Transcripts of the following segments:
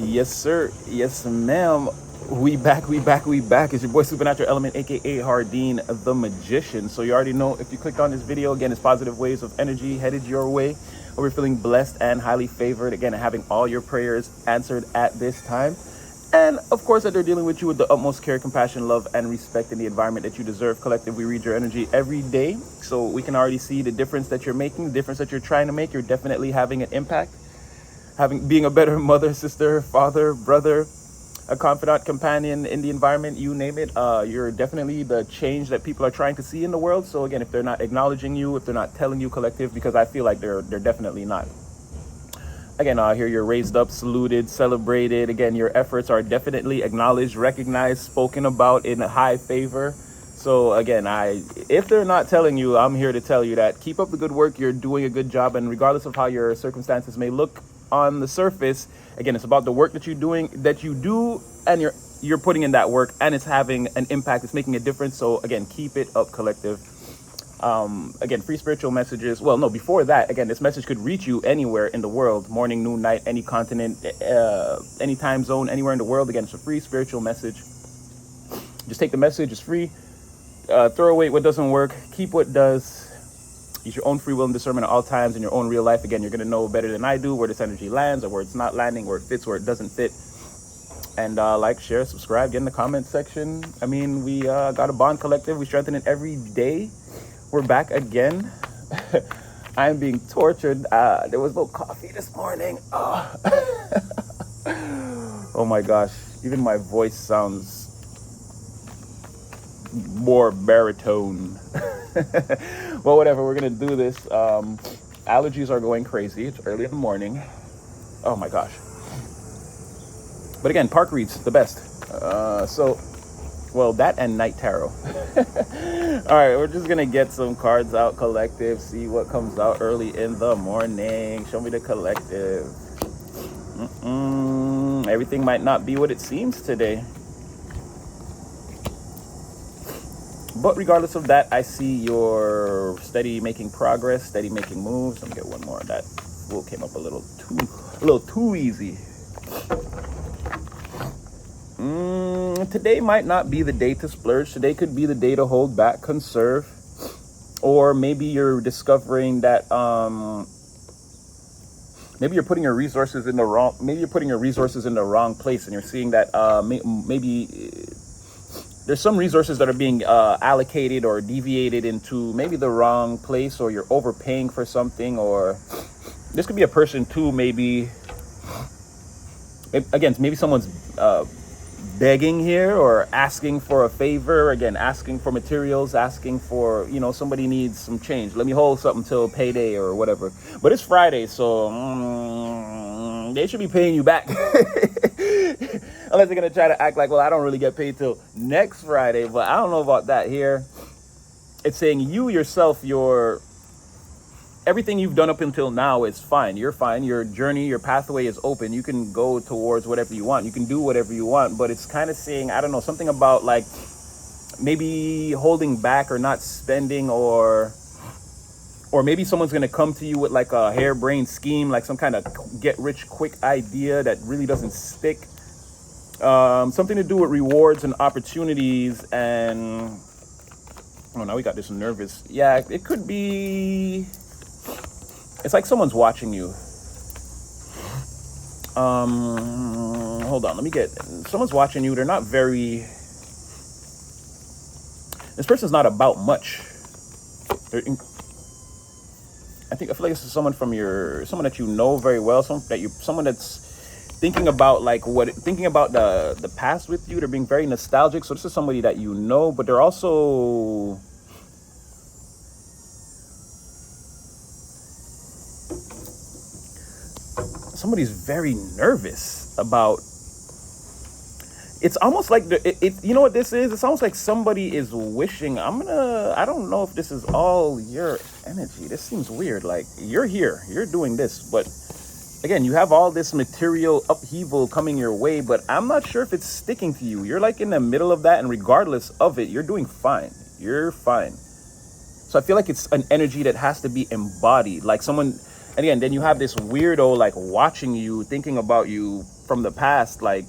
Yes, sir. Yes, ma'am. We back, we back, we back. It's your boy Supernatural Element, aka Hardeen the Magician. So you already know if you clicked on this video, again, it's positive waves of energy headed your way. We're feeling blessed and highly favored, again, and having all your prayers answered at this time. And of course, that they're dealing with you with the utmost care, compassion, love, and respect in the environment that you deserve. Collective, we read your energy every day. So we can already see the difference that you're making, the difference that you're trying to make. You're definitely having an impact. Being a better mother, sister, father, brother, a confidant, companion in the environment, you name it. You're definitely the change that people are trying to see in the world. So again, if they're not acknowledging you, if they're not telling you, collective, because I feel like they're definitely not. Again, here you're raised up, saluted, celebrated. Again, your efforts are definitely acknowledged, recognized, spoken about in high favor. So again, if they're not telling you, I'm here to tell you that keep up the good work. You're doing a good job, and regardless of how your circumstances may look on the surface, again, it's about the work that you do, and you're putting in that work, and it's having an impact. It's making a difference. So again, keep it up, collective. Again, free spiritual messages. Well, no, before that, again, this message could reach you anywhere in the world, morning, noon, night, any continent, any time zone, anywhere in the world. Again, it's a free spiritual message. Just take the message. It's free. Throw away what doesn't work. Keep what does. Use your own free will and discernment at all times in your own real life. Again, you're going to know better than I do where this energy lands or where it's not landing, where it fits, where it doesn't fit. And like, share, subscribe, get in the comment section. I mean, we got a bond, collective. We strengthen it every day. We're back again. I am being tortured. There was no coffee this morning. Oh my gosh. Even my voice sounds more baritone. Well, whatever, we're gonna do this. Allergies are going crazy. It's early in the morning. Oh my gosh. But again, park reads the best. Well, that and night tarot. All right, we're just gonna get some cards out, collective, see what comes out early in the morning. Show me the collective. Everything might not be what it seems today. But regardless of that, I see you're steady making progress, steady making moves. Let me get one more. That fool came up a little too easy. Today might not be the day to splurge. Today could be the day to hold back, conserve, or maybe you're discovering that maybe you're putting your resources in the wrong. Maybe you're putting your resources in the wrong place, and you're seeing that maybe there's some resources that are being allocated or deviated into maybe the wrong place, or you're overpaying for something, or this could be a person too. Maybe someone's begging here or asking for a favor, again, asking for materials, asking for, somebody needs some change. Let me hold something till payday or whatever. But it's Friday, so they should be paying you back. Unless they're going to try to act like, well, I don't really get paid till next Friday, but I don't know about that here. It's saying you yourself, everything you've done up until now is fine. You're fine. Your journey, your pathway is open. You can go towards whatever you want. You can do whatever you want. But it's kind of saying, I don't know, something about like maybe holding back or not spending, or maybe someone's going to come to you with like a harebrained scheme, like some kind of get rich quick idea that really doesn't stick. Something to do with rewards and opportunities. And now we got this nervous. Yeah, it could be. It's like someone's watching you. Hold on, someone's watching you. They're not very, this person's not about much. I feel like this is someone that you know very well, someone that's thinking about the past with you. They're being very nostalgic. So this is somebody that you know, but they're also, somebody's very nervous about, it's almost like you know what this is? It's almost like somebody is wishing, I don't know if this is all your energy. This seems weird. Like, you're here, you're doing this, but again, you have all this material upheaval coming your way, but I'm not sure if it's sticking to you. You're like in the middle of that, and regardless of it, you're doing fine. You're fine. So I feel like it's an energy that has to be embodied, like someone. And again, then you have this weirdo like watching you, thinking about you, from the past, like,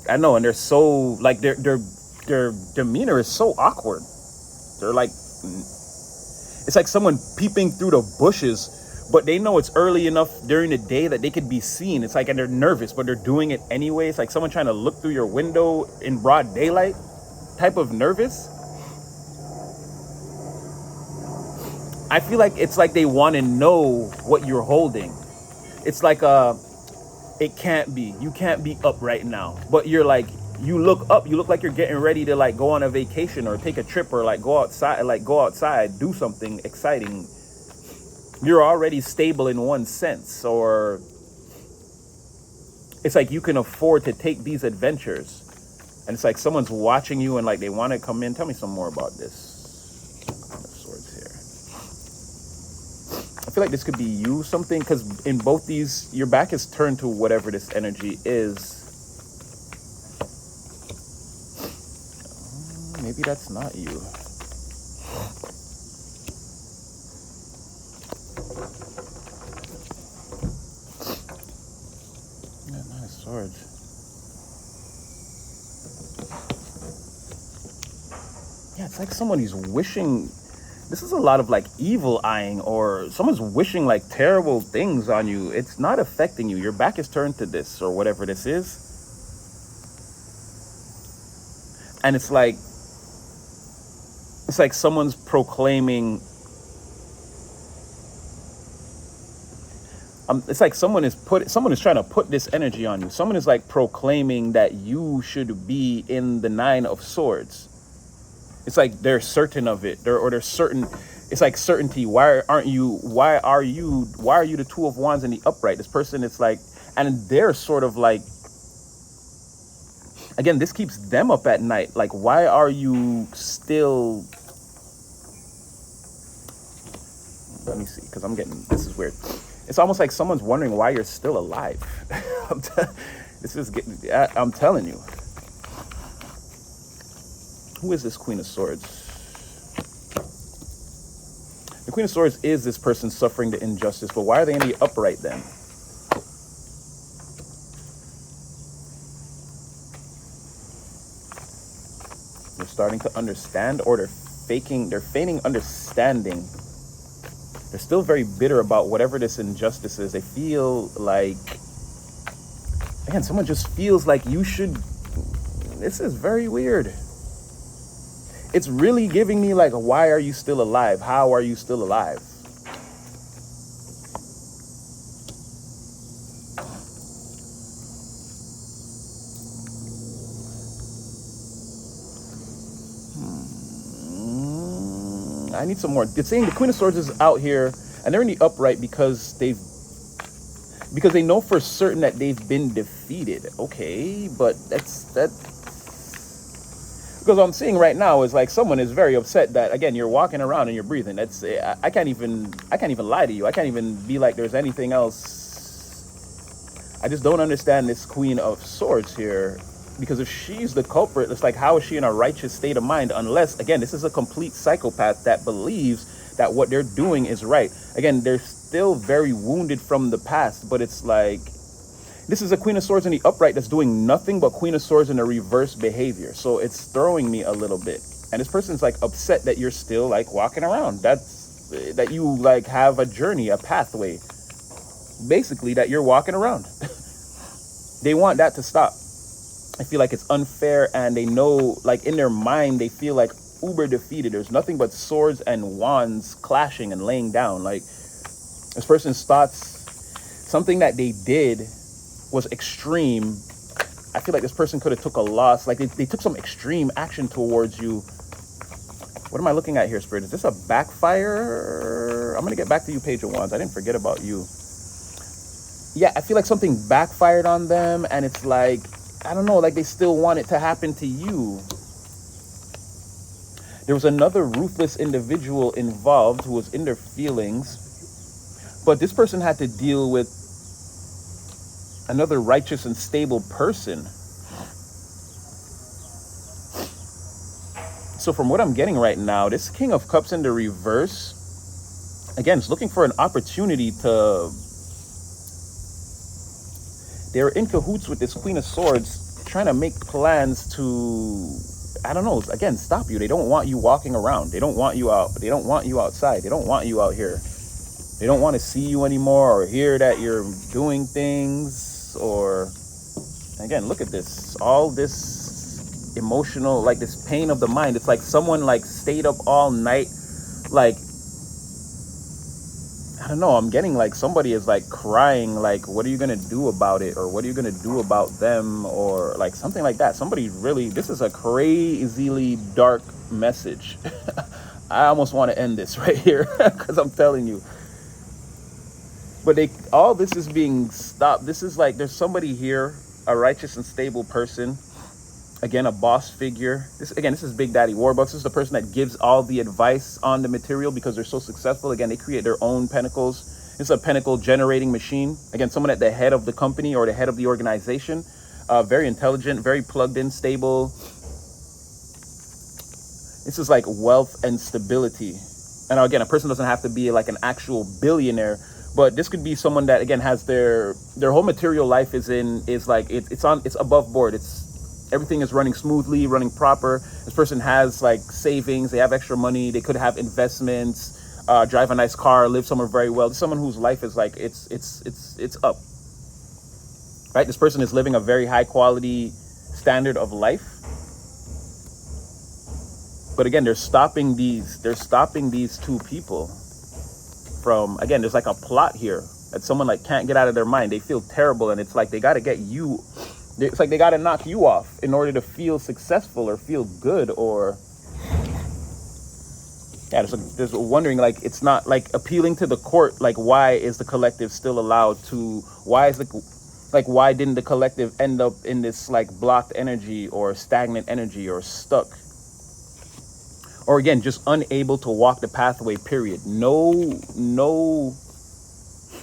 I know, and they're so, like, their demeanor is so awkward. They're like, it's like someone peeping through the bushes, but they know it's early enough during the day that they could be seen. It's like, and they're nervous, but they're doing it anyway. It's like someone trying to look through your window in broad daylight type of nervous. I feel like it's like they want to know what you're holding. It's like, it can't be. You can't be up right now. But you're like, you look up, you look like you're getting ready to like go on a vacation or take a trip or like go outside, do something exciting. You're already stable in one sense, or it's like you can afford to take these adventures. And it's like someone's watching you and like they want to come in. Tell me some more about this. Swords here. I feel like this could be you, something, because in both these, your back is turned to whatever this energy is. Maybe that's not you. Yeah, nice swords. Yeah, it's like someone who's wishing. This is a lot of like evil eyeing, or someone's wishing like terrible things on you. It's not affecting you. Your back is turned to this or whatever this is. And it's like someone's proclaiming. It's like someone is trying to put this energy on you. Someone is like proclaiming that you should be in the Nine of Swords. It's like they're certain of it. They're certain. It's like certainty. Why are you the Two of Wands in the upright? This person, it's like, and they're sort of like, again, this keeps them up at night. Like, why are you still? Let me see, because this is weird. It's almost like someone's wondering why you're still alive. I'm telling you. Who is this Queen of Swords? The Queen of Swords is this person suffering the injustice, but why are they in the upright then? They're starting to understand, or they're feigning understanding. They're still very bitter about whatever this injustice is. They feel like, again, someone just feels like you should. This is very weird. It's really giving me like, why are you still alive? How are you still alive? I need some more. It's saying the Queen of Swords is out here and they're in the upright because they know for certain that they've been defeated. Okay, but because what I'm seeing right now is like someone is very upset that, again, you're walking around and you're breathing. That's I can't even lie to you. I can't even be like there's anything else. I just don't understand this Queen of Swords here, because if she's the culprit, it's like, how is she in a righteous state of mind? Unless, again, this is a complete psychopath that believes that what they're doing is right. Again, they're still very wounded from the past, but it's like, this is a Queen of Swords in the upright that's doing nothing but Queen of Swords in a reverse behavior. So it's throwing me a little bit. And this person's like upset that you're still like walking around. That you like have a journey, a pathway, basically, that you're walking around. They want that to stop. I feel like it's unfair, and they know, like in their mind, they feel like uber defeated. There's nothing but swords and wands clashing and laying down. Like, this person's thoughts, something that they did was extreme. I feel like this person could have took a loss. Like they took some extreme action towards you. What am I looking at here, Spirit? Is this a backfire? I'm going to get back to you, Page of Wands. I didn't forget about you. Yeah, I feel like something backfired on them, and it's like, I don't know, like they still want it to happen to you. There was another ruthless individual involved who was in their feelings, but this person had to deal with another righteous and stable person. So from what I'm getting right now, this King of Cups in the reverse, again, is looking for an opportunity to They're in cahoots with this Queen of Swords, trying to make plans to, I don't know, again, stop you. They don't want you walking around. They don't want you out. They don't want you outside. They don't want you out here. They don't want to see you anymore or hear that you're doing things. Or, again, look at this. All this emotional, like this pain of the mind. It's like someone like stayed up all night, like, I don't know, I'm getting like somebody is like crying, like, what are you going to do about it? Or what are you going to do about them? Or like something like that. Somebody really, this is a crazily dark message. I almost want to end this right here because I'm telling you. But all this is being stopped. This is like, there's somebody here, a righteous and stable person. Again, a boss figure. This is Big Daddy Warbucks. This is the person that gives all the advice on the material because they're so successful. Again, they create their own pentacles. It's a pentacle generating machine. Again, someone at the head of the company or the head of the organization. Very intelligent, very plugged in, stable. This is like wealth and stability. And again, a person doesn't have to be like an actual billionaire, but this could be someone that, again, has their whole material life is above board. Everything is running smoothly, running proper. This person has like savings, they have extra money, they could have investments, drive a nice car, live somewhere very well. This is someone whose life is like, it's up, right? This person is living a very high quality standard of life. But again, they're stopping these two people from, again, there's like a plot here that someone like can't get out of their mind. They feel terrible, and it's like they got to get you. It's like they got to knock you off in order to feel successful or feel good. Or yeah, there's wondering, like, it's not like appealing to the court. Like, why is the collective still allowed to? Why didn't the collective end up in this like blocked energy or stagnant energy or stuck? Or again, just unable to walk the pathway, period. No,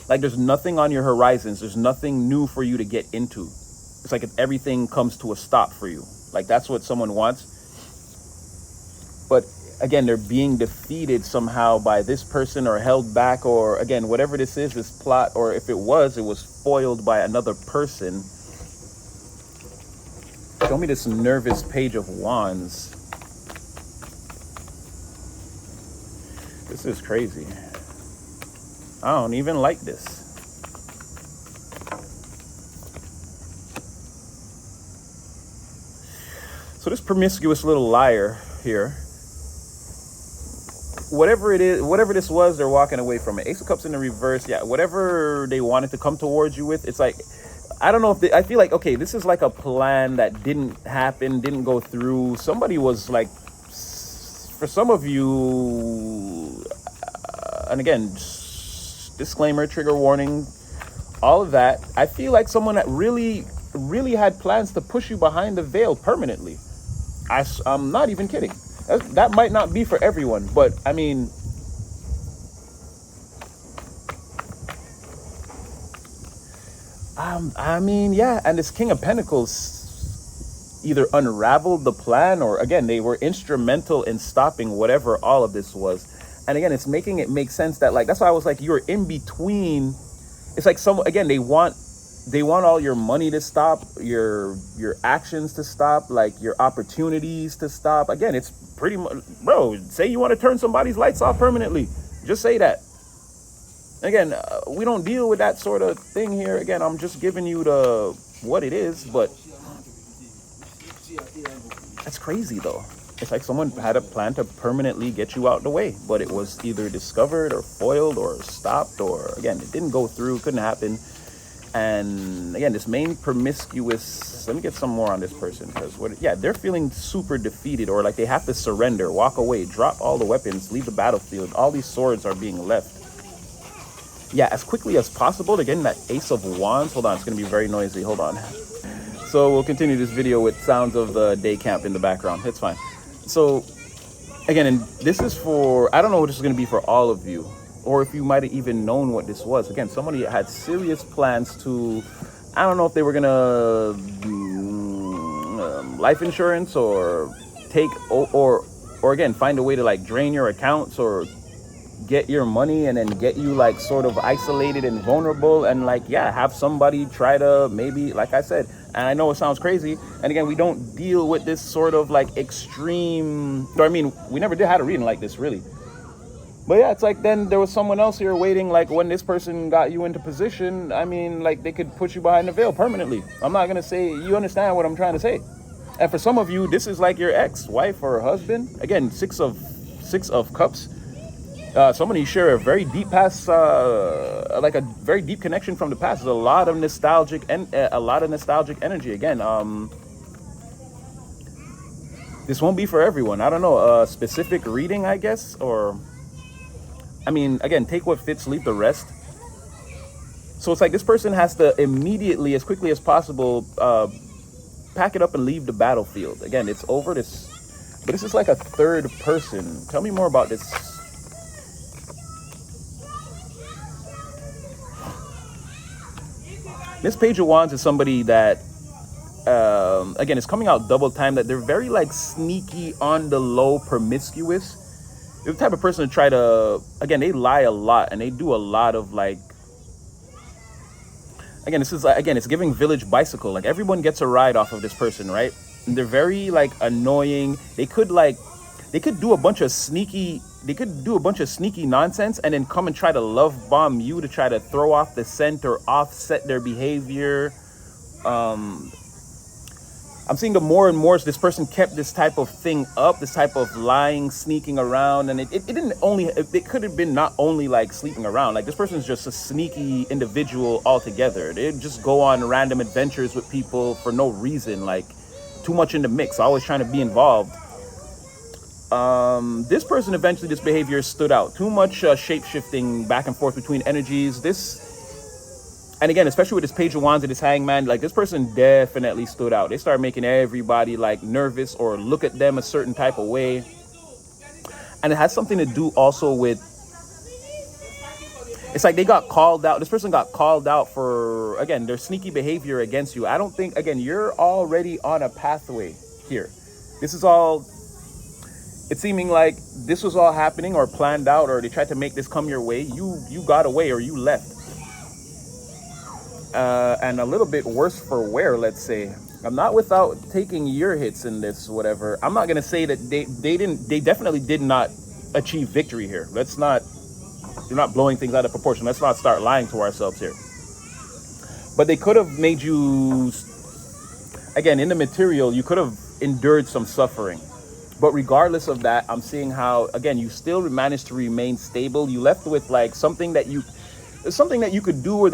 like there's nothing on your horizons. There's nothing new for you to get into. It's like if everything comes to a stop for you. Like that's what someone wants. But again, they're being defeated somehow by this person or held back, or again, whatever this is, this plot, or if it was foiled by another person. Show me this nervous Page of Wands. This is crazy. I don't even like this. So this promiscuous little liar here, whatever it is, whatever this was, they're walking away from it. Ace of Cups in the reverse. Yeah, whatever they wanted to come towards you with, it's like, I don't know if I feel like, okay, this is like a plan that didn't happen, didn't go through. Somebody was like, for some of you, and again, disclaimer, trigger warning, all of that. I feel like someone that really had plans to push you behind the veil permanently. I'm not even kidding. That might not be for everyone, but I mean, yeah. And this King of Pentacles either unraveled the plan, or again, they were instrumental in stopping whatever all of this was. And again, it's making it make sense that, like, that's why I was like, you're in between. It's like again, they want all your money to stop, your actions to stop, like your opportunities to stop. Again, it's pretty much, bro, say you want to turn somebody's lights off permanently. Just say that. Again, we don't deal with that sort of thing here. Again, I'm just giving you what it is, but that's crazy though. It's like someone had a plan to permanently get you out the way, but it was either discovered or foiled or stopped, or again, it didn't go through, couldn't happen. And again, this main promiscuous, let me get some more on this person, because they're feeling super defeated, or like they have to surrender, walk away, drop all the weapons, leave the battlefield. All these swords are being left. Yeah, as quickly as possible. They're getting that Ace of Wands. Hold on, it's going to be very noisy. Hold on. So we'll continue this video with sounds of the day camp in the background. It's fine. So again, and this is for, I don't know what this is going to be for all of you, or if you might have even known what this was. Again, somebody had serious plans to, I don't know if they were going to life insurance or take, or again, find a way to like drain your accounts or get your money and then get you like sort of isolated and vulnerable, and like, yeah, have somebody try to maybe, like I said, and I know it sounds crazy, and again, we don't deal with this sort of like extreme, or I mean, we never did had a reading like this really. But yeah, it's like then there was someone else here waiting, like when this person got you into position, I mean, like they could put you behind the veil permanently. I'm not gonna say, you understand what I'm trying to say. And for some of you, this is like your ex-wife or husband. Again, six of cups. Somebody share a very deep past, like a very deep connection from the past. There's a lot of nostalgic and a lot of nostalgic energy. Again, this won't be for everyone. I don't know, a specific reading, I guess, or I mean, again, take what fits, leave the rest. So it's like this person has to immediately, as quickly as possible, pack it up and leave the battlefield. Again, it's over this, but this is like a third person. Tell me more about this. This Page of Wands is somebody that, again, it's coming out double time, that they're very like sneaky, on the low, promiscuous. They're the type of person to try to, again, they lie a lot and they do a lot of like, again, this is like, again, it's giving village bicycle. Like everyone gets a ride off of this person, right? And they're very like annoying. They could do a bunch of sneaky nonsense and then come and try to love bomb you to try to throw off the scent or offset their behavior. I'm seeing the more and more as this person kept this type of thing up, this type of lying, sneaking around, and it didn't only, it could have been not only like sleeping around, like this person's just a sneaky individual altogether. They'd just go on random adventures with people for no reason, like too much in the mix, always trying to be involved. This person, eventually this behavior stood out. Too much shape-shifting back and forth between energies. And again, especially with this Page of Wands and this Hangman, like this person definitely stood out. They started making everybody like nervous or look at them a certain type of way. And it has something to do also with, it's like they got called out. This person got called out for, again, their sneaky behavior against you. I don't think, again, you're already on a pathway here. This is all, it's seeming like this was all happening or planned out, or they tried to make this come your way. You got away or you left. And a little bit worse for wear, let's say. I'm not without taking your hits in this, whatever. I'm not gonna say that they definitely did not achieve victory here. They're not blowing things out of proportion. Let's not start lying to ourselves here. But they could have made you, again, in the material, you could have endured some suffering. But regardless of that, I'm seeing how, again, you still managed to remain stable. You left with like something that you could do, or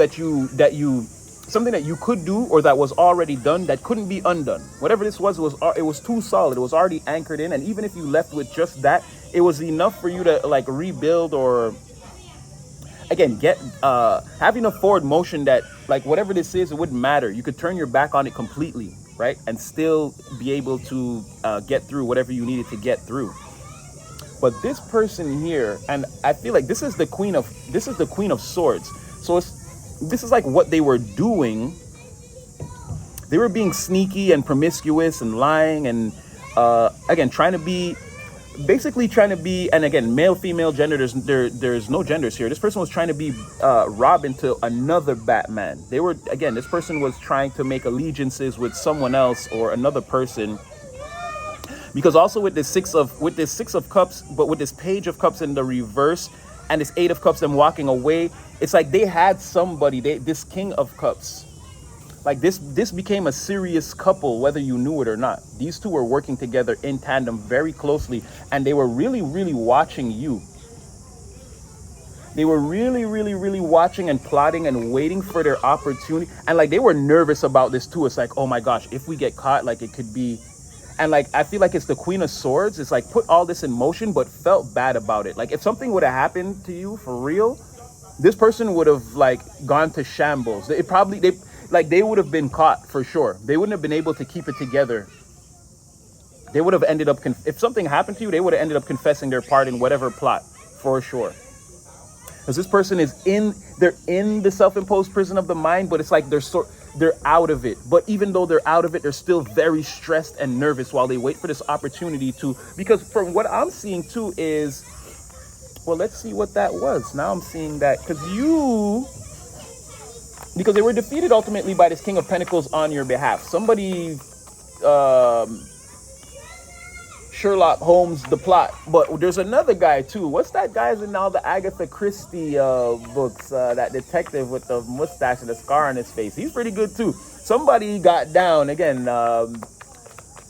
something that you could do or that was already done that couldn't be undone. Whatever this was, it was too solid. It was already anchored in. And even if you left with just that, it was enough for you to like rebuild, or again, have enough forward motion that like whatever this is, it wouldn't matter. You could turn your back on it completely, right? And still be able to get through whatever you needed to get through. But this person here, and I feel like this is the Queen of Swords. So this is like what they were doing. They were being sneaky and promiscuous and lying and again trying to be, and again, male, female, gender. There's no genders here. This person was trying to be Robin to another Batman. This person was trying to make allegiances with someone else or another person. Because also with this six of cups, but with this Page of Cups in the reverse and this 8 of Cups, them walking away, it's like they had somebody, this King of Cups. Like this became a serious couple, whether you knew it or not. These two were working together in tandem very closely, and they were really, really watching you. They were really, really, really watching and plotting and waiting for their opportunity. And like they were nervous about this too. It's like, oh my gosh, if we get caught, like it could be. And like, I feel like it's the Queen of Swords. It's like put all this in motion, but felt bad about it. Like if something would have happened to you for real, this person would have like gone to shambles. They would have been caught for sure. They wouldn't have been able to keep it together. They would have ended up, if something happened to you, they would have ended up confessing their part in whatever plot for sure. Because this person they're in the self-imposed prison of the mind, but it's like they're out of it. But even though they're out of it, they're still very stressed and nervous while they wait for this opportunity to, because from what I'm seeing too is Well, let's see what that was. Now I'm seeing that because they were defeated ultimately by this King of Pentacles on your behalf. Somebody, Sherlock Holmes the plot. But there's another guy too. What's that guy's in all the Agatha Christie books? That detective with the mustache and the scar on his face. He's pretty good too. Somebody got down again.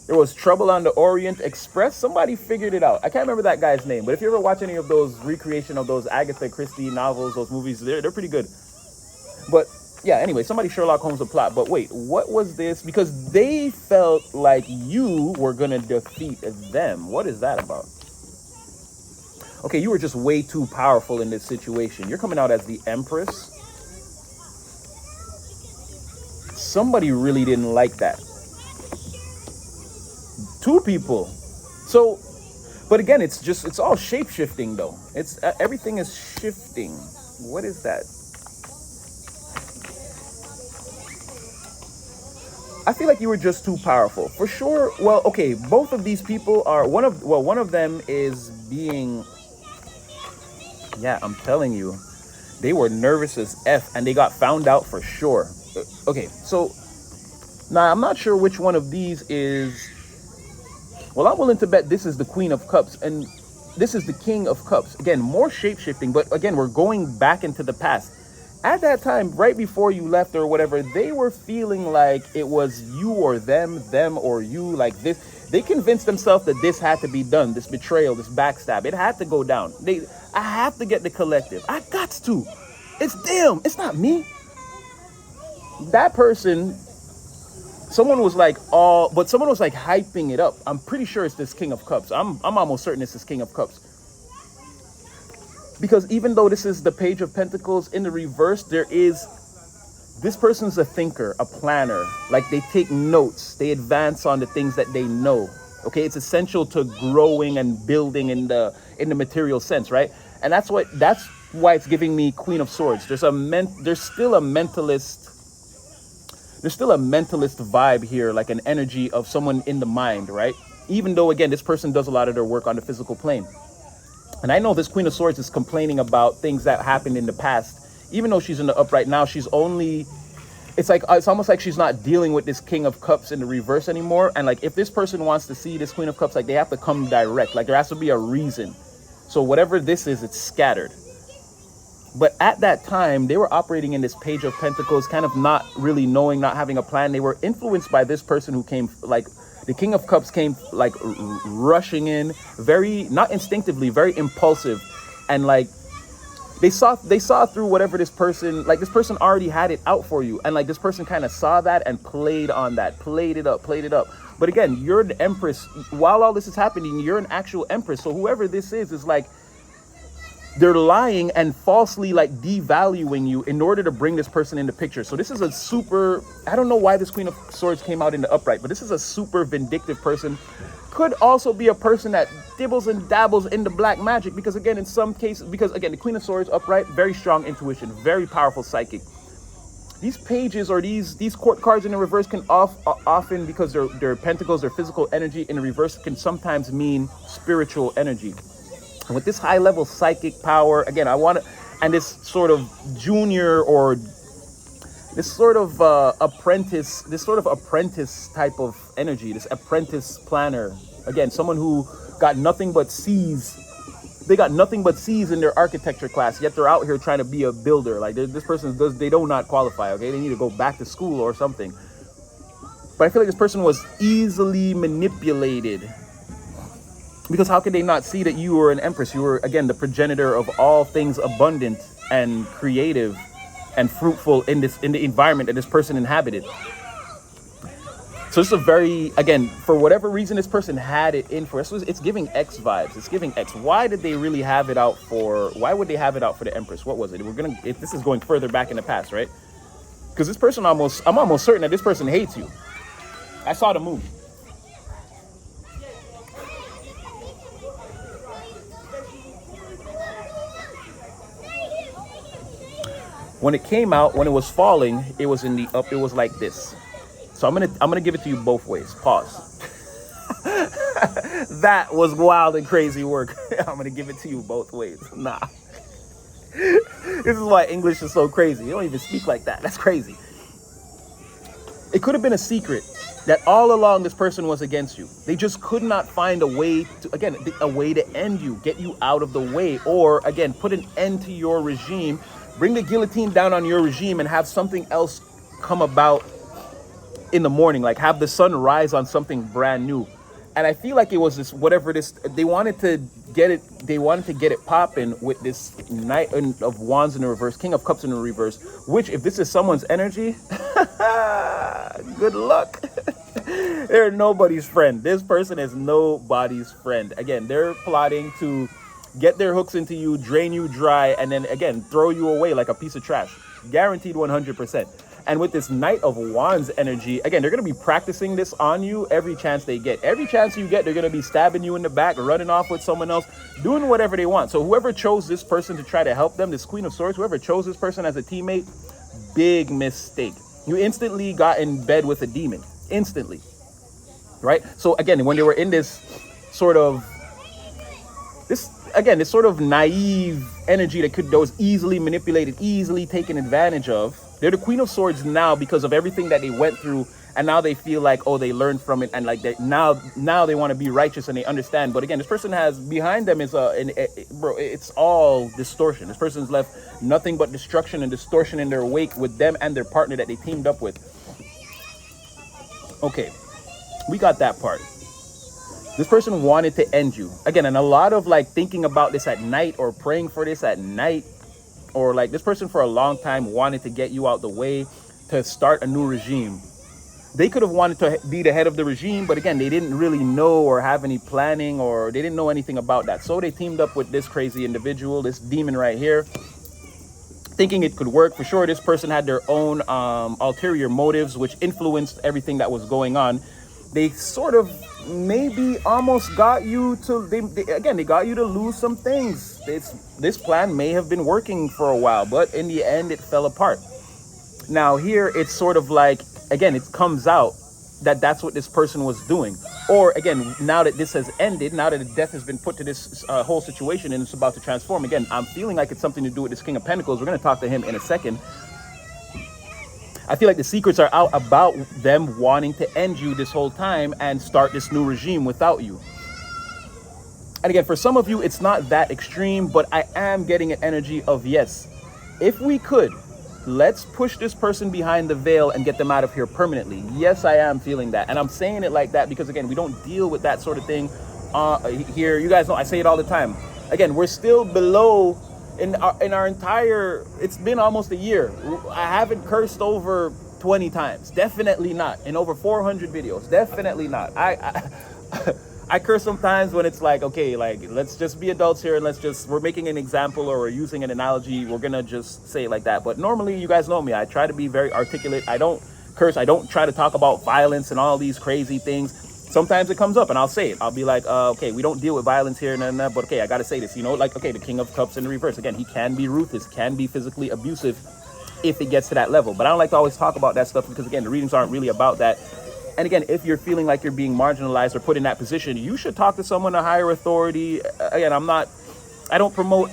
There was Trouble on the Orient Express. Somebody figured it out. I can't remember that guy's name, but if you ever watch any of those recreation of those Agatha Christie novels, those movies, they're pretty good. But yeah, anyway, somebody Sherlock Holmes the plot. But wait, what was this? Because they felt like you were gonna defeat them. What is that about? Okay, you were just way too powerful in this situation. You're coming out as the Empress. Somebody really didn't like that. Two people. So, but again, it's all shape-shifting though. It's everything is shifting. What is that? I feel like you were just too powerful. For sure. Well, okay, both of these people are one of them is being, yeah, I'm telling you, they were nervous as F and they got found out for sure. Okay, so now I'm not sure which one of these is, well, I'm willing to bet this is the Queen of Cups and this is the King of Cups. Again, more shape-shifting, but again, we're going back into the past. At that time, right before you left or whatever, they were feeling like it was you or them or you, like this. They convinced themselves that this had to be done, this betrayal, this backstab. It had to go down. I have to get the collective. I got to. It's them. It's not me. That person, someone was like hyping it up. I'm pretty sure it's this King of Cups. I'm almost certain it's this King of Cups. Because even though this is the Page of Pentacles in the reverse, this person's a thinker, a planner. Like they take notes, they advance on the things that they know. Okay, it's essential to growing and building in the material sense, right? And that's why it's giving me Queen of Swords. There's still a mentalist vibe here, like an energy of someone in the mind, right? Even though again, this person does a lot of their work on the physical plane. And I know this Queen of Swords is complaining about things that happened in the past. Even though she's in the upright now, it's almost like she's not dealing with this King of Cups in the reverse anymore. And like, if this person wants to see this Queen of Cups, like they have to come direct. Like there has to be a reason. So whatever this is, it's scattered. But at that time, they were operating in this Page of Pentacles, kind of not really knowing, not having a plan. They were influenced by this person who came, like, the King of Cups came like rushing in, very, not instinctively, very impulsive. And like, they saw through whatever this person already had it out for you. And like, this person kind of saw that and played on that, played it up. But again, you're the Empress. While all this is happening, you're an actual Empress. So whoever this is like, they're lying and falsely like devaluing you in order to bring this person in the picture. So this is a super, I don't know why this Queen of Swords came out in the upright, but this is a super vindictive person. Could also be a person that dibbles and dabbles in the black magic, because again, in some cases, because again, the Queen of Swords upright, very strong intuition, very powerful psychic. These pages or these court cards in the reverse can often, because they're pentacles, their physical energy in the reverse can sometimes mean spiritual energy. And with this high level psychic power, again, and this sort of junior or this sort of apprentice type of energy, this apprentice planner, again, someone who got nothing but C's. They got nothing but C's in their architecture class, yet they're out here trying to be a builder. Like this person they do not qualify, okay? They need to go back to school or something. But I feel like this person was easily manipulated. Because how could they not see that you were an Empress? You were, again, the progenitor of all things abundant and creative and fruitful in the environment that this person inhabited. So this is a very, again, for whatever reason this person had it in for us, it's giving X vibes. It's giving X. Why did they really have it out for, why would they have it out for the Empress? What was it? This is going further back in the past, right? Because this person I'm almost certain that this person hates you. I saw the movie. When it came out, when it was falling, it was in the up, it was like this. So I'm gonna give it to you both ways. Pause. That was wild and crazy work. I'm gonna give it to you both ways. Nah. This is why English is so crazy. You don't even speak like that. That's crazy. It could have been a secret that all along this person was against you. They just could not find a way to, again, a way to end you, get you out of the way, or again, put an end to your regime, bring the guillotine down on your regime and have something else come about in the morning, like have the sun rise on something brand new. And I feel like it was this, whatever this, they wanted to get it popping with this Knight of Wands in the reverse, King of Cups in the reverse, which if this is someone's energy, good luck. They're nobody's friend. This person is nobody's friend. Again, they're plotting to get their hooks into you, drain you dry, and then again, throw you away like a piece of trash. Guaranteed 100%. And with this Knight of Wands energy, again, they're going to be practicing this on you every chance they get. Every chance you get, they're going to be stabbing you in the back, running off with someone else, doing whatever they want. So whoever chose this person to try to help them, this Queen of Swords, whoever chose this person as a teammate, big mistake. You instantly got in bed with a demon. Instantly. Right? So again, when they were in this sort of naive energy that was easily manipulated, easily taken advantage of. They're the Queen of Swords now because of everything that they went through, and now they feel like, oh, they learned from it, and like now they want to be righteous and they understand. But again, this person has behind them is bro, it's all distortion. This person's left nothing but destruction and distortion in their wake with them and their partner that they teamed up with. Okay, we got that part. This person wanted to end you. Again, and a lot of like thinking about this at night or praying for this at night, or like this person for a long time wanted to get you out the way to start a new regime. They could have wanted to be the head of the regime, but again, they didn't really know or have any planning, or they didn't know anything about that. So they teamed up with this crazy individual, this demon right here, thinking it could work. For sure, this person had their own ulterior motives, which influenced everything that was going on. They sort of maybe almost got you to, they got you to lose some things. This plan may have been working for a while, but in the end, it fell apart. Now here, it's sort of like, again, it comes out that that's what this person was doing. Or again, now that this has ended, now that the death has been put to this whole situation and it's about to transform, again, I'm feeling like it's something to do with this King of Pentacles. We're going to talk to him in a second. I feel like the secrets are out about them wanting to end you this whole time and start this new regime without you. And again, for some of you, it's not that extreme, but I am getting an energy of, yes, if we could, let's push this person behind the veil and get them out of here permanently. Yes, I am feeling that. And I'm saying it like that because, again, we don't deal with that sort of thing here. You guys know, I say it all the time. Again, we're still below in our entire, it's been almost a year. I haven't cursed over 20 times. Definitely not. In over 400 videos. Definitely not. I curse sometimes when it's like, okay, like, let's just be adults here and we're making an example or we're using an analogy. We're going to just say it like that. But normally, you guys know me. I try to be very articulate. I don't curse. I don't try to talk about violence and all these crazy things. Sometimes it comes up and I'll say it. I'll be like, okay, we don't deal with violence here, but okay, I got to say this, like, okay, the King of Cups in the reverse. Again, he can be ruthless, can be physically abusive if it gets to that level. But I don't like to always talk about that stuff because, again, the readings aren't really about that. And again, if you're feeling like you're being marginalized or put in that position, you should talk to someone, a higher authority. Again, I don't promote,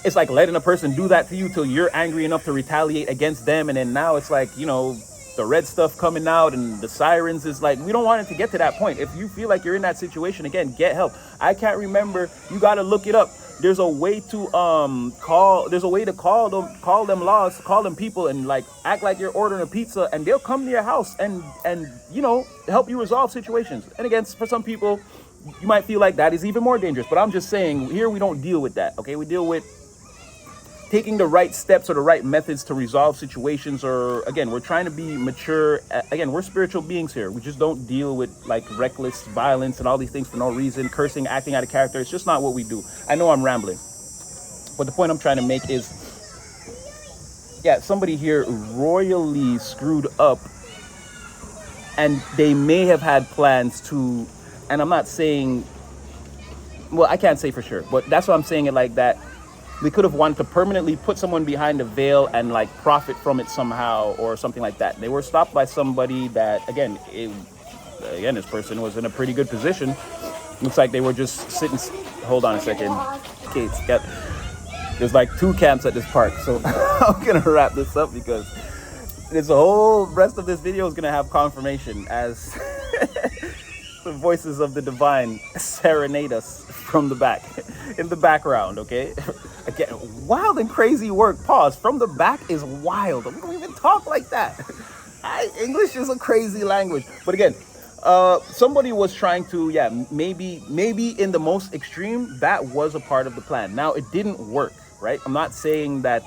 it's like letting a person do that to you till you're angry enough to retaliate against them. And then now it's like, the red stuff coming out and the sirens is like, we don't want it to get to that point. If you feel like you're in that situation, again, get help. I can't remember. You got to look it up. There's a way to call them laws, call them people, and like act like you're ordering a pizza, and they'll come to your house and help you resolve situations. And again, for some people, you might feel like that is even more dangerous. But I'm just saying, here we don't deal with that. Okay, we deal with taking the right steps or the right methods to resolve situations, or again, we're trying to be mature. Again, we're spiritual beings here. We just don't deal with like reckless violence and all these things for no reason, cursing, acting out of character. It's just not what we do. I know I'm rambling, but the point I'm trying to make is, yeah, somebody here royally screwed up, and they may have had plans to, and I'm not saying, well, I can't say for sure, but that's why I'm saying it like that. They could have wanted to permanently put someone behind a veil and like profit from it somehow or something like that. They were stopped by somebody that, again, again, this person was in a pretty good position. Looks like they were just sitting. Hold on a second. Kate's got. There's like 2 camps at this park, so I'm gonna wrap this up because this whole rest of this video is gonna have confirmation as the voices of the divine serenade us from the back, in the background. Okay, again, wild and crazy work. Pause. From the back is wild. We don't even talk like that. English is a crazy language, but again. Somebody was trying to, maybe in the most extreme, that was a part of the plan. Now, it didn't work, right? I'm not saying that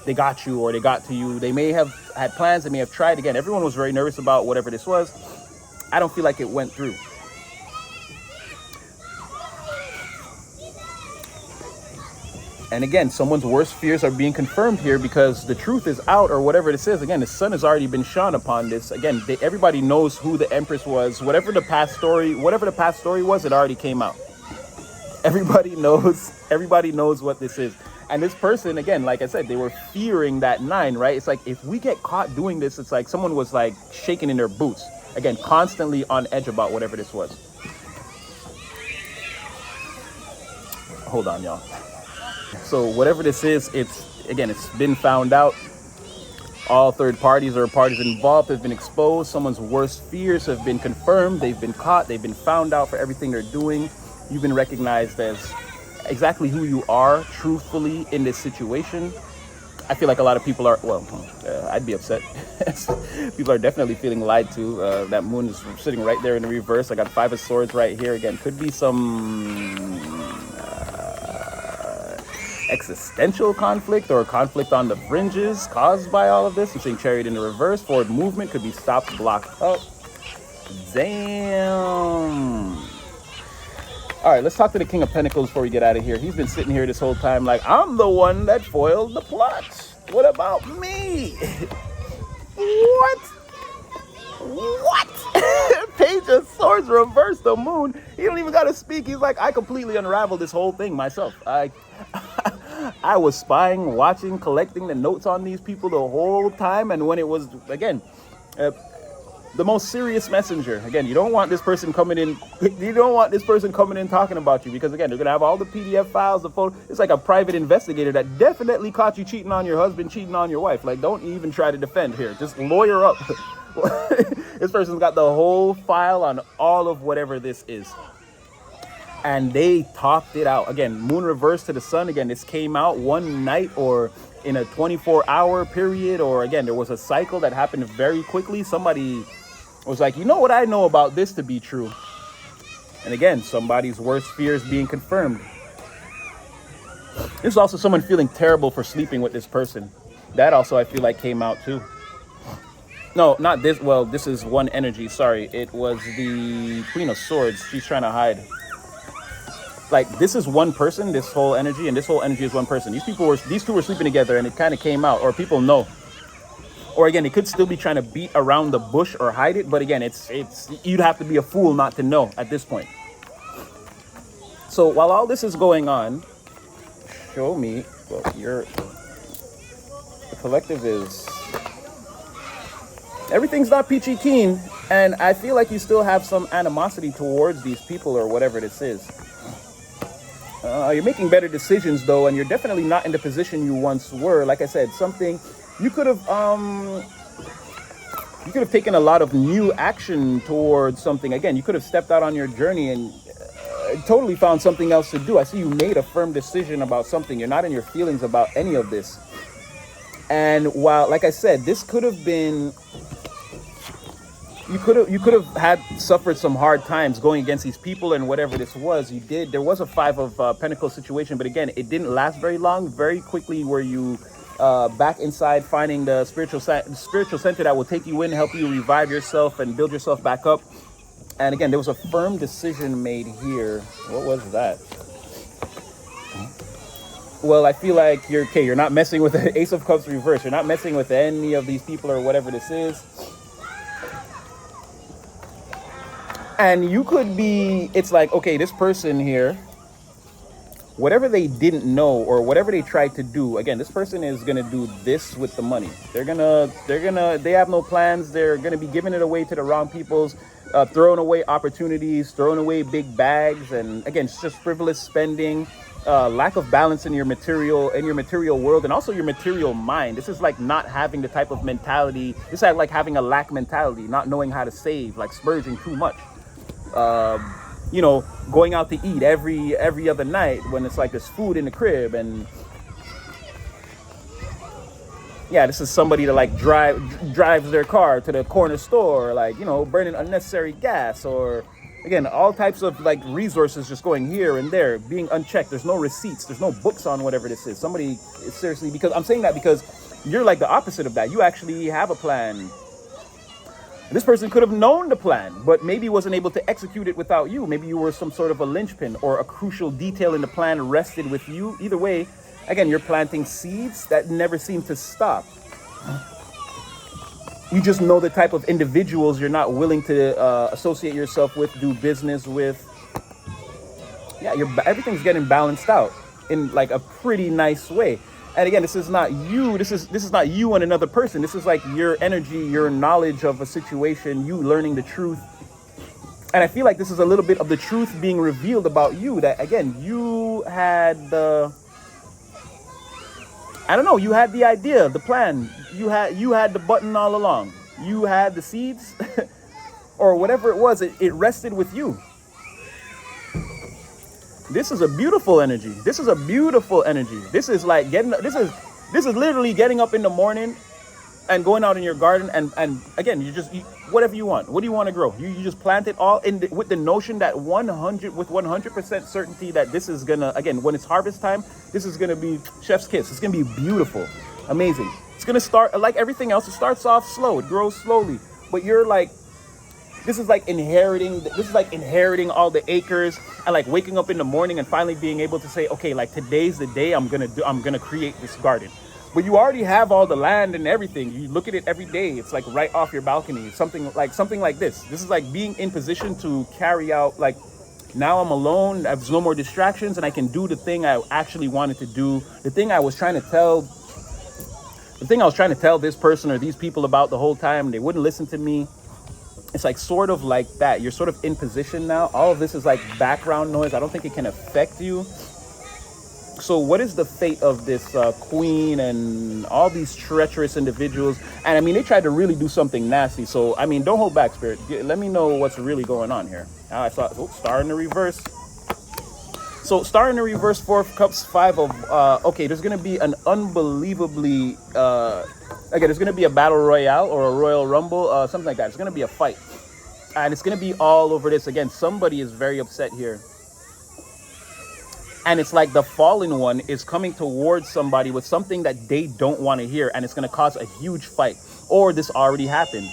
they got you or they got to you. They may have had plans. They may have tried. Again, everyone was very nervous about whatever this was. I don't feel like it went through. And again, someone's worst fears are being confirmed here because the truth is out or whatever this is. Again, the sun has already been shone upon this. Again, everybody knows who the empress was. Whatever the past story was, it already came out. Everybody knows what this is. And this person, again, like I said, they were fearing that 9, right? It's like, if we get caught doing this, it's like someone was like shaking in their boots. Again, constantly on edge about whatever this was. Hold on, y'all. So whatever this is, it's been found out. All third parties or parties involved have been exposed. Someone's worst fears have been confirmed. They've been caught. They've been found out for everything they're doing. You've been recognized as exactly who you are, truthfully, in this situation. I feel like a lot of people are, I'd be upset. People are definitely feeling lied to. That moon is sitting right there in the reverse. I got 5 of swords right here. Again, could be some existential conflict or conflict on the fringes caused by all of this. I'm seeing chariot in the reverse. Forward movement could be stopped, blocked up. Damn. All right, let's talk to the King of Pentacles before we get out of here. He's been sitting here this whole time like, I'm the one that foiled the plot. What about me? What? Page of Swords reverse, the moon. He don't even got to speak. He's like, I completely unraveled this whole thing myself. I was spying, watching, collecting the notes on these people the whole time. And when it was, again, the most serious messenger. Again, you don't want this person coming in. You don't want this person coming in talking about you because, again, they're going to have all the PDF files, the photo. It's like a private investigator that definitely caught you cheating on your husband, cheating on your wife. Like, don't even try to defend here. Just lawyer up. This person's got the whole file on all of whatever this is. And they talked it out. Again, moon reverse to the sun. Again, this came out one night or in a 24-hour period. Or, again, there was a cycle that happened very quickly. Somebody was like, you know what I know about this to be true? And again, somebody's worst fears being confirmed. There's also someone feeling terrible for sleeping with this person. That also, I feel like, came out too. No, not this. Well, this is one energy. Sorry. It was the Queen of Swords. She's trying to hide. Like, this is one person, this whole energy, and this whole energy is one person. These two were sleeping together, and it kind of came out, or people know. Or again, it could still be trying to beat around the bush or hide it. But again, it's you'd have to be a fool not to know at this point. So while all this is going on, show me. Well, the collective is. Everything's not peachy keen, and I feel like you still have some animosity towards these people or whatever this is. You're making better decisions though, and you're definitely not in the position you once were. Like I said, something. You could have taken a lot of new action towards something. Again, you could have stepped out on your journey and totally found something else to do. I see you made a firm decision about something. You're not in your feelings about any of this. And while, like I said, this could have been, you could have had suffered some hard times going against these people and whatever this was. You did. There was a 5 of Pentacles situation, but again, it didn't last very long. Very quickly were you back inside, finding the spiritual center that will take you in, help you revive yourself and build yourself back up. And again, there was a firm decision made here. What was that? Well, I feel like you're not messing with the Ace of Cups reverse. You're not messing with any of these people or whatever this is. And you could be, it's like, okay, this person here, whatever they didn't know or whatever they tried to do, again, this person is going to do this with the money. They have no plans. They're going to be giving it away to the wrong peoples. throwing away opportunities, throwing away big bags, and again, it's just frivolous spending, lack of balance in your material world, and also your material mind. This is like not having the type of mentality. This is like having a lack mentality, not knowing how to save, like splurging too much. You know, going out to eat every other night when it's like there's food in the crib. And yeah, this is somebody that like drives their car to the corner store, like, you know, burning unnecessary gas, or again, all types of like resources just going here and there, being unchecked. There's no receipts, there's no books on whatever this is. Somebody, seriously, because I'm saying that because you're like the opposite of that. You actually have a plan. This person could have known the plan, but maybe wasn't able to execute it without you. Maybe you were some sort of a linchpin, or a crucial detail in the plan rested with you. Either way, again, you're planting seeds that never seem to stop. You just know the type of individuals you're not willing to associate yourself with, do business with. Yeah, everything's getting balanced out in like a pretty nice way. And again, this is not you. This is not you and another person. This is like your energy, your knowledge of a situation, you learning the truth. And I feel like this is a little bit of the truth being revealed about you. That again, you had you had the idea, the plan. You had the button all along. You had the seeds, or whatever it was. It rested with you. This is a beautiful energy. This is a beautiful energy. This is like this is literally getting up in the morning and going out in your garden and again, you whatever you want. What do you want to grow? You just plant it all with the notion that 100% certainty that this is gonna, again, when it's harvest time, this is gonna be chef's kiss. It's gonna be beautiful, amazing. It's gonna start like everything else. It starts off slow. It grows slowly, but you're like, this is like inheriting all the acres, and like waking up in the morning and finally being able to say, okay, like today's the day I'm gonna create this garden. But you already have all the land and everything. You look at it every day. It's like right off your balcony. Something like this. This is like being in position to carry out, like, now I'm alone. There's no more distractions, and I can do the thing I actually wanted to do. The thing I was trying to tell this person or these people about the whole time. They wouldn't listen to me. It's like sort of like that. You're sort of in position now. All of this is like background noise. I don't think it can affect you. So what is the fate of this queen and all these treacherous individuals? And I mean, they tried to really do something nasty. So, I mean, don't hold back, Spirit. Let me know what's really going on here. I saw, star in the reverse. So star in the reverse, 4 of cups, 5 of, okay, there's going to be an unbelievably, again, there's going to be a battle royale or a royal rumble, something like that. It's going to be a fight. And it's going to be all over this. Again, somebody is very upset here. And it's like the fallen one is coming towards somebody with something that they don't want to hear. And it's going to cause a huge fight. Or this already happened.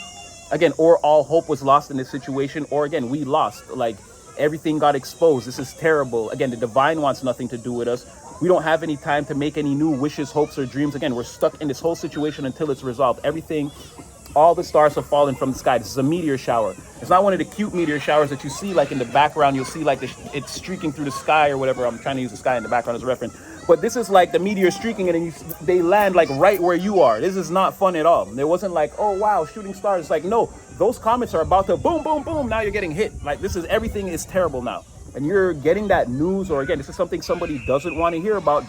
Again, or all hope was lost in this situation. Or again, we lost. Like, everything got exposed. This is terrible. Again, the divine wants nothing to do with us. We don't have any time to make any new wishes, hopes, or dreams. Again, we're stuck in this whole situation until it's resolved. Everything, all the stars have fallen from the sky. This is a meteor shower. It's not one of the cute meteor showers that you see like in the background. You'll see like it's streaking through the sky or whatever. I'm trying to use the sky in the background as a reference. But this is like the meteor streaking and then they land like right where you are. This is not fun at all. There wasn't like, oh, wow, shooting stars. It's like, no, those comets are about to boom, boom, boom. Now you're getting hit. Like everything is terrible now. And you're getting that news, or again, this is something somebody doesn't want to hear about.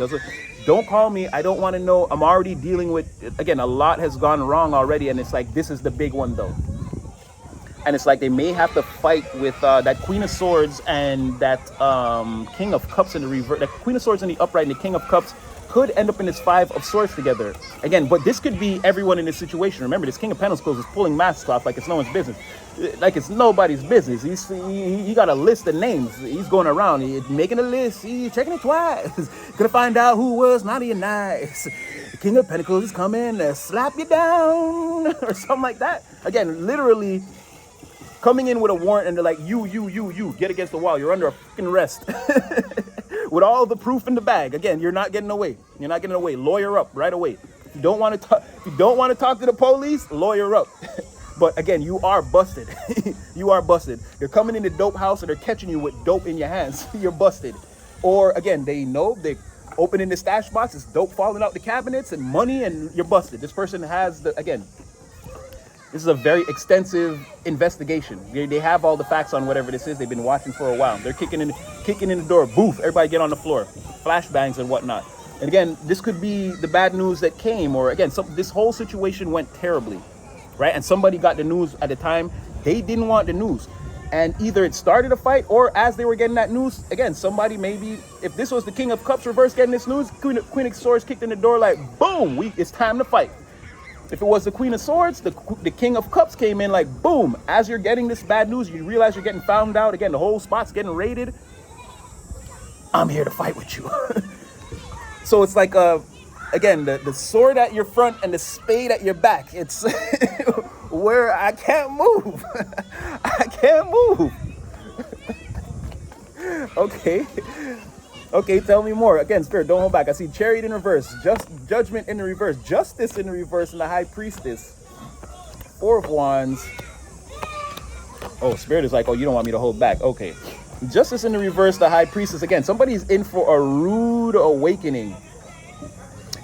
Don't call me. I don't want to know. I'm already dealing with, again, a lot has gone wrong already. And it's like, this is the big one though. And it's like they may have to fight with that Queen of Swords and that King of Cups in the reverse. That Queen of Swords in the upright and the King of Cups could end up in this 5 of Swords together. Again, but this could be everyone in this situation. Remember, this King of Pentacles is pulling masks off like it's no one's business. Like it's nobody's business. He got a list of names. He's going around. He's making a list. He's checking it twice. Gonna find out who was naughty and nice. The King of Pentacles is coming to slap you down or something like that. Again, literally coming in with a warrant and they're like, you, get against the wall. You're under a fucking arrest. With all the proof in the bag. Again, you're not getting away. You're not getting away. Lawyer up right away. If you don't want to talk to the police, lawyer up. But again, you are busted. You are busted. You're coming in the dope house and they're catching you with dope in your hands. You're busted. Or again, they know they're opening the stash box. It's dope falling out the cabinets and money and you're busted. This person has again, This is a very extensive investigation. They have all the facts on whatever this is. They've been watching for a while. They're kicking in the door. Boof! Everybody get on the floor. Flashbangs and whatnot. And again, this could be the bad news that came, or again, this whole situation went terribly, right? And somebody got the news at the time. They didn't want the news. And either it started a fight, or as they were getting that news, again, somebody maybe, if this was the King of Cups reverse getting this news, Queen of Swords kicked in the door like, boom, it's time to fight. If it was the Queen of Swords, the King of Cups came in like, boom, as you're getting this bad news, you realize you're getting found out. Again, the whole spot's getting raided. I'm here to fight with you. So it's like, again, the sword at your front and the spade at your back. It's where I can't move. I can't move. Okay, tell me more. Again, Spirit, don't hold back. I see Chariot in reverse, Judgment in the reverse, Justice in the reverse, and the High Priestess. Four of Wands. Oh, Spirit is like, oh, you don't want me to hold back. Okay. Justice in the reverse, the High Priestess. Again, somebody's in for a rude awakening.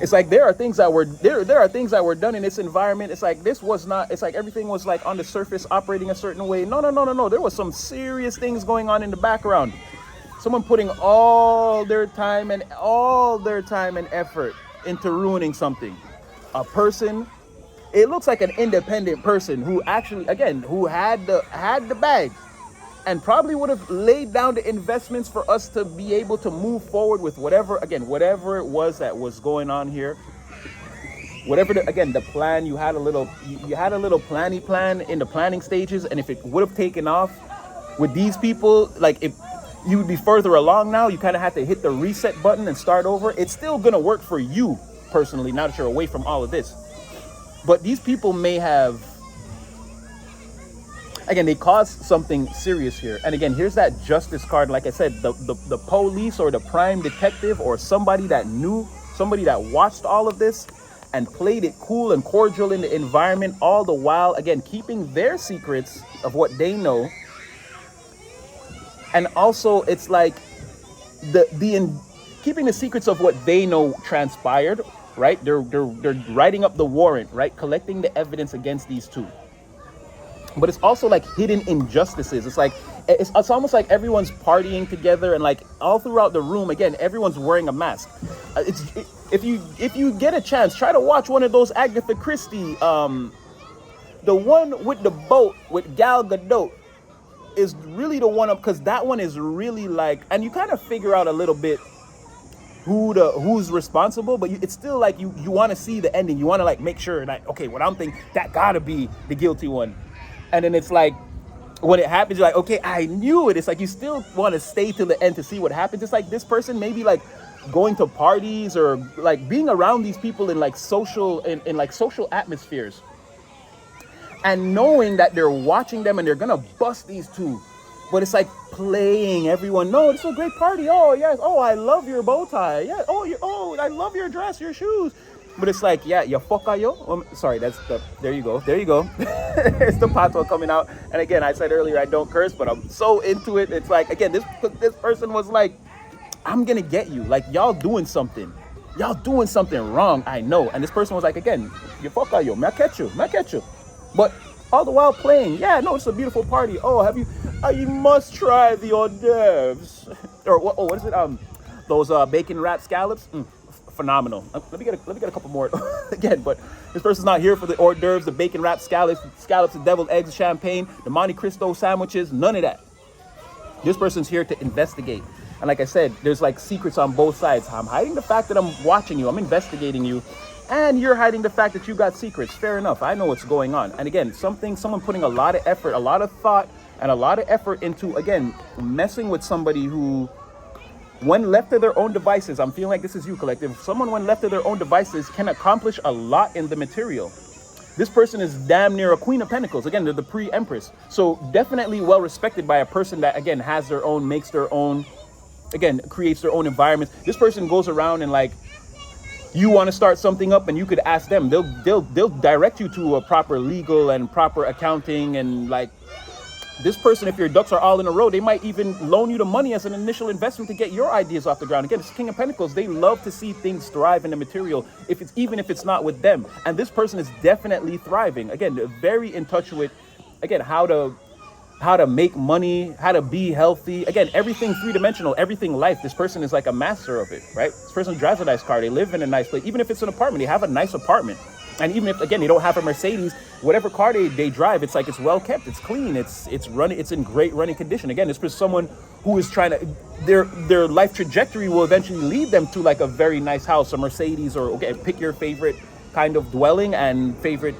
It's like there are things that were done in this environment. It's like this was not. It's like everything was like on the surface operating a certain way. No. There was some serious things going on in the background. Someone putting all their time and effort into ruining something. A person. It looks like an independent person who actually, again, who had the bag, and probably would have laid down the investments for us to be able to move forward with whatever it was that was going on here. Whatever the plan, you had a little plan in the planning stages, and if it would have taken off with these people, like if you would be further along now, you kind of had to hit the reset button and start over. It's still gonna work for you personally, now that you're away from all of this. But these people may have, again, they caused something serious here. And again, here's that Justice card. Like I said, the police or the prime detective or somebody that watched all of this and played it cool and cordial in the environment, all the while, again, keeping their secrets of what they know. And also, it's like keeping the secrets of what they know transpired, right? They're writing up the warrant, right? Collecting the evidence against these two. But it's also like hidden injustices. It's like it's almost like everyone's partying together, and like all throughout the room, again, everyone's wearing a mask. If you get a chance, try to watch one of those Agatha Christie. The one with the boat with Gal Gadot is really the one up, because that one is really like, and you kind of figure out a little bit who's responsible, but it's still like you want to see the ending. You want to like make sure that, okay, what I'm thinking, that gotta be the guilty one. And then it's like, when it happens, you're like, okay, I knew it. It's like you still want to stay till the end to see what happens. It's like this person maybe like going to parties or like being around these people in like social atmospheres, and knowing that they're watching them and they're gonna bust these two. But it's like playing everyone. No, it's a great party. Oh yes. Oh, I love your bow tie. Yeah. Oh, I love your dress, your shoes. But it's like, yeah, you fucker yo. Sorry, there you go. It's the patois coming out. And again, I said earlier, I don't curse, but I'm so into it. It's like, again, this person was like, I'm gonna get you. Like, y'all doing something wrong, I know. And this person was like, again, you fucker yo, me catch you. But all the while playing, yeah, no, it's a beautiful party. Oh, you must try the hors d'oeuvres. Or what is it? Those bacon wrapped scallops. Phenomenal. Let me get a couple more again. But this person's not here for the hors d'oeuvres, the bacon wrapped scallops, the deviled eggs, champagne, the Monte Cristo sandwiches, none of that. This person's here to investigate. And like I said, there's like secrets on both sides. I'm hiding the fact that I'm watching you, I'm investigating you, and you're hiding the fact that you got secrets. Fair enough. I know what's going on. And again, someone putting a lot of effort, a lot of thought, and a lot of effort into, again, messing with somebody who, when left to their own devices, I'm feeling like this is you, collective. Someone, when left to their own devices, can accomplish a lot in the material. This person is damn near a Queen of Pentacles. Again, they're the pre-Empress. So definitely well respected by a person that, again, has their own, makes their own, again, creates their own environments. This person goes around and like, you want to start something up and you could ask them. They'll direct you to a proper legal and proper accounting and like This person, if your ducks are all in a row, they might even loan you the money as an initial investment to get your ideas off the ground. Again, it's King of Pentacles. They love to see things thrive in the material, even if it's not with them. And this person is definitely thriving. Again, very in touch with, again, how to make money, how to be healthy. Again, everything three-dimensional, everything life. This person is like a master of it, right? This person drives a nice car. They live in a nice place. Even if it's an apartment, they have a nice apartment. And even if, again, they don't have a Mercedes, whatever car they drive, it's like it's well kept, it's clean, it's running, it's in great running condition. Again, this is someone who is trying to, their life trajectory will eventually lead them to like a very nice house, a Mercedes, or okay, pick your favorite kind of dwelling and favorite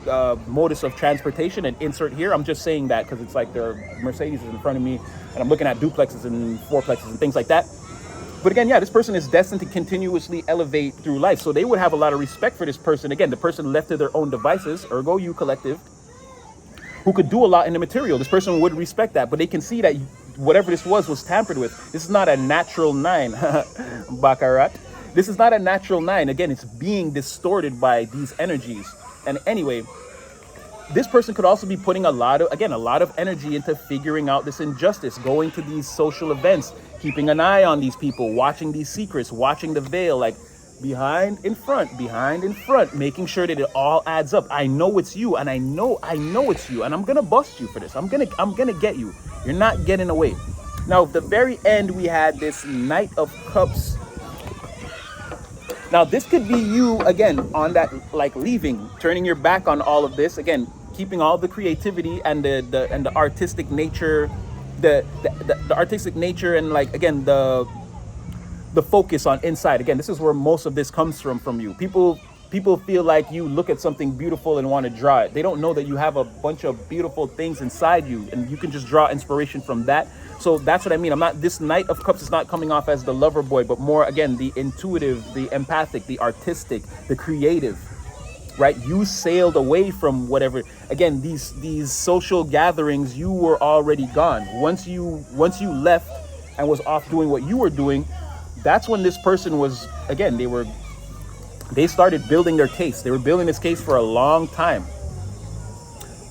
modus of transportation and insert here. I'm just saying that because it's like their Mercedes is in front of me and I'm looking at duplexes and fourplexes and things like that. But again, yeah, this person is destined to continuously elevate through life. So they would have a lot of respect for this person. Again, the person left to their own devices, ergo you collective, who could do a lot in the material. This person would respect that. But they can see that whatever this was tampered with. This is not a natural 9, Baccarat. This is not a natural 9. Again, it's being distorted by these energies. And anyway, this person could also be putting a lot of energy into figuring out this injustice, going to these social events, keeping an eye on these people, watching these secrets, watching the veil, like behind in front, making sure that it all adds up. I know it's you, and I know it's you, and I'm gonna bust you for this. I'm gonna get you. You're not getting away. Now, at the very end, we had this Knight of Cups. Now, this could be you, again, on that, like, leaving, turning your back on all of this. Again, keeping all the creativity and the artistic nature, the artistic nature, and, like, again, the focus on inside. Again, this is where most of this comes from you. People feel like you look at something beautiful and want to draw it. They don't know that you have a bunch of beautiful things inside you, and you can just draw inspiration from that. So that's what I mean. This Knight of Cups is not coming off as the lover boy, but more, again, the intuitive, the empathic, the artistic, the creative, right? You sailed away from whatever. Again, these social gatherings, you were already gone. Once you left and was off doing what you were doing, that's when this person was, again, they started building their case. They were building this case for a long time.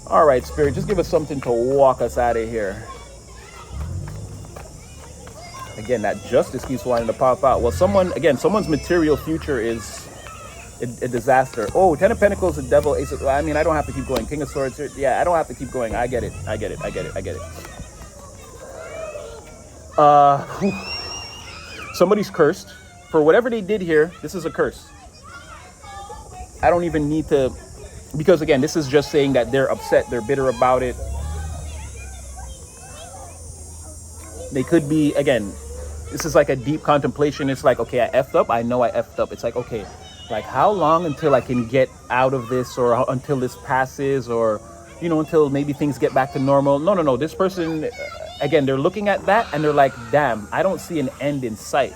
All right, Spirit, just give us something to walk us out of here. Again, that justice keeps wanting to pop out. Well, someone's material future is a disaster. Oh, 10 of Pentacles, the Devil, Ace of, I mean, I don't have to keep going. King of Swords, yeah, I don't have to keep going. I get it. Somebody's cursed. For whatever they did here, this is a curse. I don't even need to, because again, this is just saying that they're upset, they're bitter about it. They could be, again, this is like a deep contemplation. It's like, okay, I effed up. I know I effed up. It's like, okay, like how long until I can get out of this, or until this passes, or, you know, until maybe things get back to normal. No. This person, again, they're looking at that and they're like, damn, I don't see an end in sight.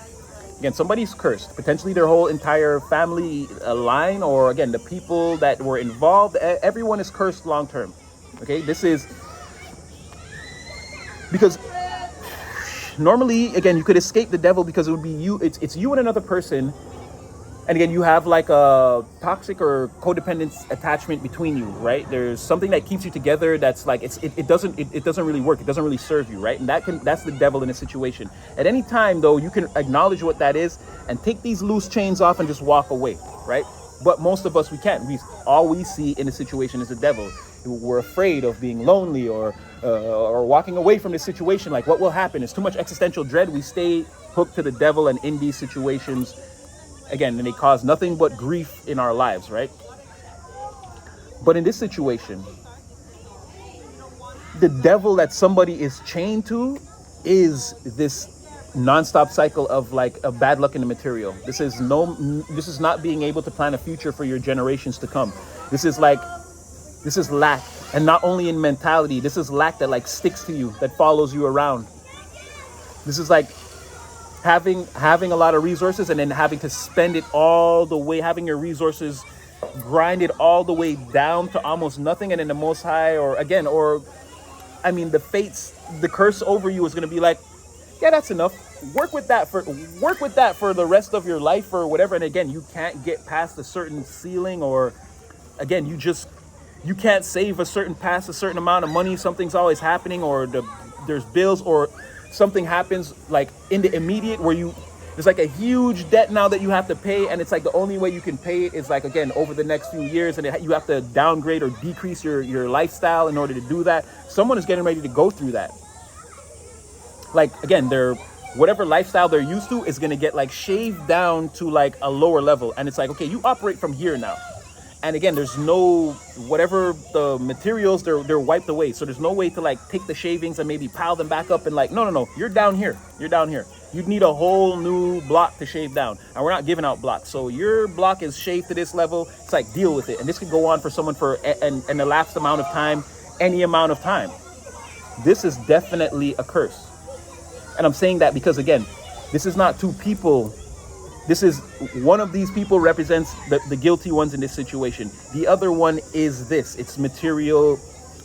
Again, somebody's cursed, potentially their whole entire family line, or again, the people that were involved. Everyone is cursed long term. Okay, this is because normally, again, you could escape the devil because it would be you. It's you and another person, and again, you have like a toxic or codependent attachment between you, right? There's something that keeps you together. That's like it doesn't really work. It doesn't really serve you, right? And that's the devil in a situation. At any time, though, you can acknowledge what that is and take these loose chains off and just walk away, right? But most of us, we can't. All we see in a situation is the devil. We're afraid of being lonely or walking away from this situation. Like, what will happen? It's too much existential dread. We stay hooked to the devil and in these situations, again, and they cause nothing but grief in our lives, right? But in this situation, the devil that somebody is chained to is this nonstop cycle of like a bad luck in the material. This is not being able to plan a future for your generations to come. This is lack, and not only in mentality. This is lack that like sticks to you, that follows you around. This is like having a lot of resources and then having to spend it all the way, having your resources grinded all the way down to almost nothing, and then the Most High, the curse over you is going to be like, yeah, that's enough. Work with that for the rest of your life or whatever. And again, you can't get past a certain ceiling, or again, you you can't save a certain past a certain amount of money, something's always happening, or there's bills, or something happens like in the immediate where there's like a huge debt now that you have to pay, and it's like the only way you can pay it is like, again, over the next few years, and you have to downgrade or decrease your lifestyle in order to do that. Someone is getting ready to go through that. Like, again, whatever lifestyle they're used to is going to get like shaved down to like a lower level, and it's like, okay, you operate from here now. And again, there's no, whatever the materials, they're wiped away. So there's no way to like take the shavings and maybe pile them back up and like, no, you're down here. You're down here. You'd need a whole new block to shave down. And we're not giving out blocks. So your block is shaved to this level. It's like, deal with it. And this could go on for someone for an elapsed amount of time, any amount of time. This is definitely a curse. And I'm saying that because, again, this is not two people. This is one of these people represents the guilty ones in this situation. The other one is this. It's material.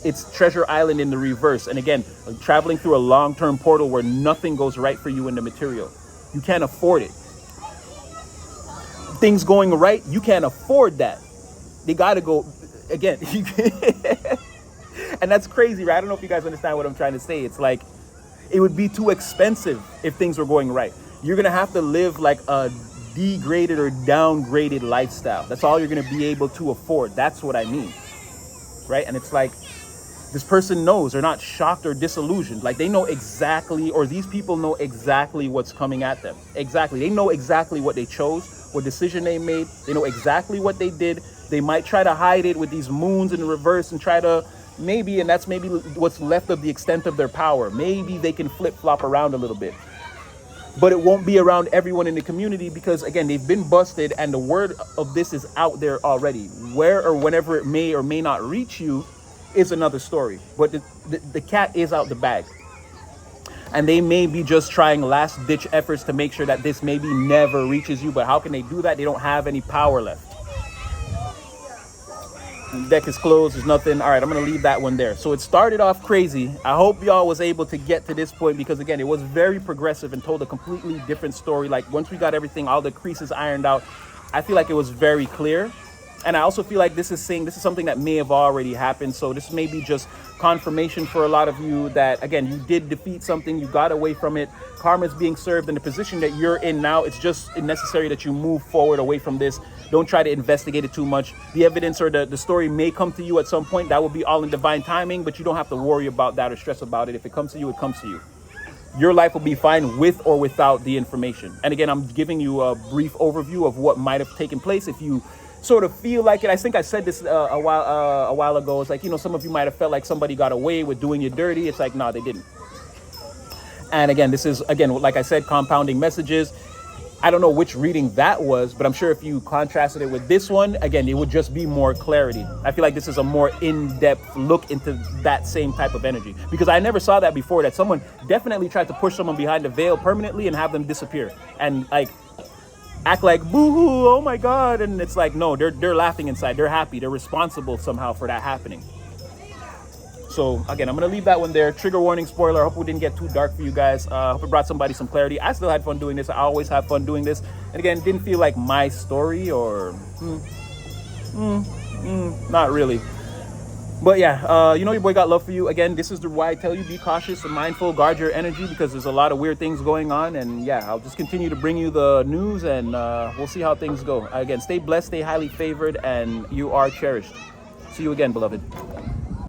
It's Treasure Island in the reverse. And again, traveling through a long-term portal where nothing goes right for you in the material. You can't afford it. Things going right, you can't afford that. They got to go, again. And that's crazy, right? I don't know if you guys understand what I'm trying to say. It's like, it would be too expensive if things were going right. You're going to have to live like a degraded or downgraded lifestyle. That's all you're going to be able to afford. That's what I mean. Right? And it's like, this person knows, they're not shocked or disillusioned. Like, they know exactly, or these people know exactly what's coming at them. Exactly. They know exactly what they chose, what decision they made. They know exactly what they did. They might try to hide it with these moons in the reverse and try to maybe, and that's maybe what's left of the extent of their power. Maybe they can flip-flop around a little bit. But it won't be around everyone in the community because, again, they've been busted and the word of this is out there already. Where or whenever it may or may not reach you is another story. But the cat is out the bag. And they may be just trying last-ditch efforts to make sure that this maybe never reaches you. But how can they do that? They don't have any power left. The deck is closed. There's nothing. All right, I'm going to leave that one there. So it started off crazy. I hope y'all was able to get to this point because, again, it was very progressive and told a completely different story. Like, once we got everything, all the creases ironed out, I feel like it was very clear. And I also feel like this is something that may have already happened. So this may be just confirmation for a lot of you that, again, you did defeat something. You got away from it. Karma's being served in the position that you're in now. It's just necessary that you move forward away from this. Don't try to investigate it too much. The evidence or the story may come to you at some point. That will be all in divine timing, but you don't have to worry about that or stress about it. If it comes to you, it comes to you. Your life will be fine with or without the information. And again, I'm giving you a brief overview of what might have taken place. If you sort of feel like it, I think I said this a while ago. It's like, some of you might have felt like somebody got away with doing you dirty. It's like, no, they didn't. And again, this is, again, like I said, compounding messages. I don't know which reading that was, but I'm sure if you contrasted it with this one, again, it would just be more clarity. I feel like this is a more in-depth look into that same type of energy because I never saw that before, that someone definitely tried to push someone behind the veil permanently and have them disappear and like act like boo-hoo, oh my God. And it's like, no, they're laughing inside. They're happy. They're responsible somehow for that happening. So again, I'm going to leave that one there. Trigger warning, spoiler. I hope we didn't get too dark for you guys. Hope it brought somebody some clarity. I still had fun doing this. I always have fun doing this. And again, didn't feel like my story or not really. But yeah, your boy got love for you. Again, this is why I tell you, be cautious and mindful, guard your energy because there's a lot of weird things going on. And yeah, I'll just continue to bring you the news and we'll see how things go. Again, stay blessed, stay highly favored, and you are cherished. See you again, beloved.